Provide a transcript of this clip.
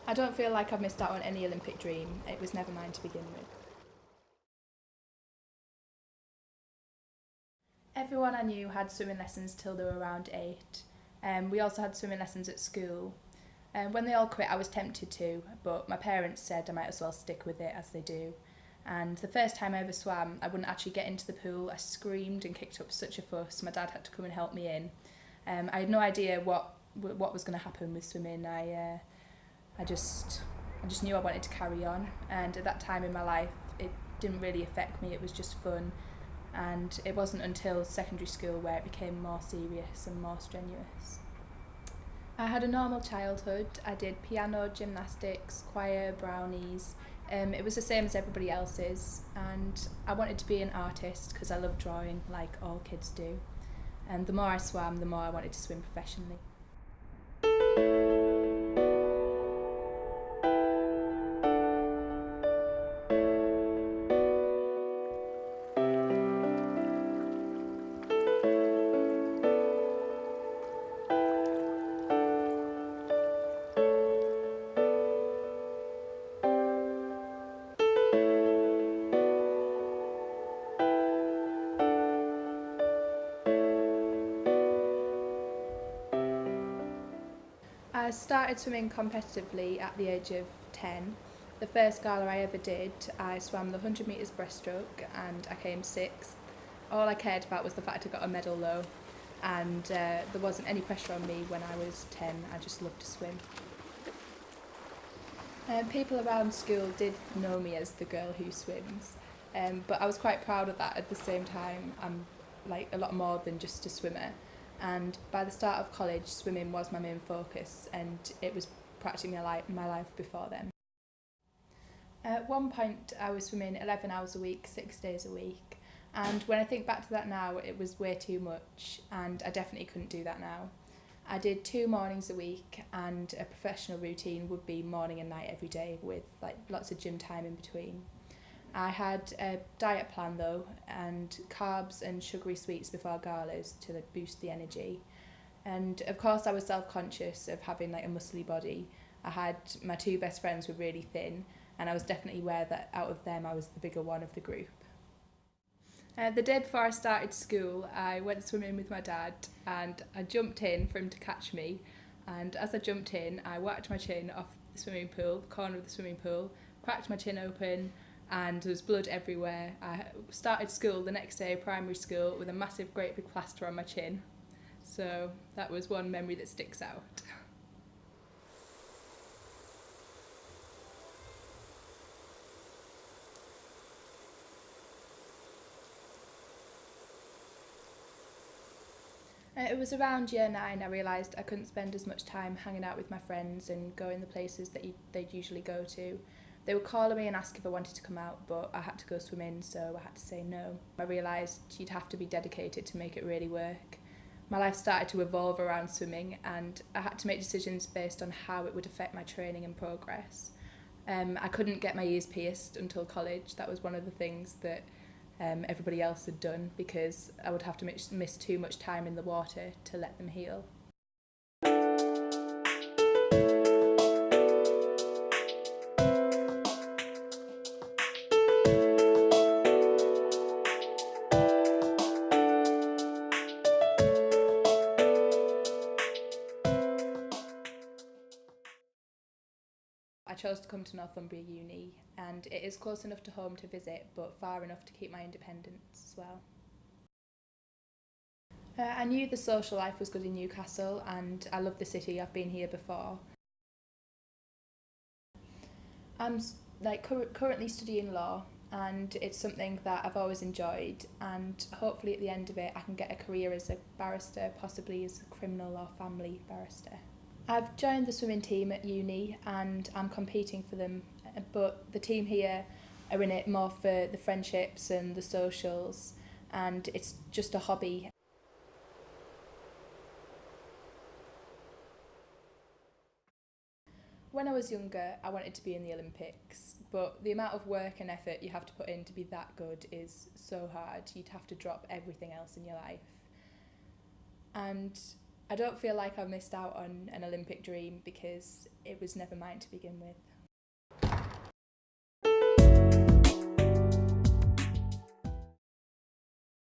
I don't feel like I've missed out on any Olympic dream. It was never mine to begin with. Everyone I knew had swimming lessons till they were around 8. We also had swimming lessons at school. When they all quit, I was tempted to, but my parents said I might as well stick with it, as they do. And the first time I ever swam, I wouldn't actually get into the pool. I screamed and kicked up such a fuss. My dad had to come and help me in. I had no idea what was going to happen with swimming. I just knew I wanted to carry on, and at that time in my life it didn't really affect me. It was just fun, and it wasn't until secondary school where it became more serious and more strenuous. I had a normal childhood. I did piano, gymnastics, choir, brownies. It was the same as everybody else's, and I wanted to be an artist because I love drawing like all kids do. And the more I swam, the more I wanted to swim professionally. I started swimming competitively at the age of 10. The first gala I ever did, I swam the 100 metres breaststroke and I came 6th. All I cared about was the fact I got a medal though, and there wasn't any pressure on me when I was 10. I just loved to swim. People around school did know me as the girl who swims, but I was quite proud of that. At the same time, I'm like a lot more than just a swimmer. And by the start of college, swimming was my main focus, and it was practically my life before then. At one point, I was swimming 11 hours a week, 6 days a week, and when I think back to that now, it was way too much, and I definitely couldn't do that now. I did 2 mornings a week, and a professional routine would be morning and night every day with like lots of gym time in between. I had a diet plan though, and carbs and sugary sweets before galas to boost the energy. And of course I was self-conscious of having like a muscly body. I had my 2 best friends were really thin, and I was definitely aware that out of them I was the bigger one of the group. The day before I started school, I went swimming with my dad, and I jumped in for him to catch me. And as I jumped in, I whacked my chin off the swimming pool, the corner of the swimming pool, cracked my chin open, and there was blood everywhere. I started school the next day, primary school, with a massive great big plaster on my chin. So that was one memory that sticks out. It was around year 9 I realised I couldn't spend as much time hanging out with my friends and going the places that they'd usually go to. They would call me and ask if I wanted to come out, but I had to go swimming, so I had to say no. I realised you'd have to be dedicated to make it really work. My life started to evolve around swimming, and I had to make decisions based on how it would affect my training and progress. I couldn't get my ears pierced until college. That was one of the things that everybody else had done, because I would have to miss too much time in the water to let them heal. I chose to come to Northumbria Uni, and it is close enough to home to visit, but far enough to keep my independence as well. I knew the social life was good in Newcastle, and I love the city. I've been here before. I'm currently studying law, and it's something that I've always enjoyed, and hopefully at the end of it I can get a career as a barrister, possibly as a criminal or family barrister. I've joined the swimming team at uni and I'm competing for them, but the team here are in it more for the friendships and the socials, and it's just a hobby. When I was younger, I wanted to be in the Olympics, but the amount of work and effort you have to put in to be that good is so hard. You'd have to drop everything else in your life. And I don't feel like I've missed out on an Olympic dream because it was never mine to begin with.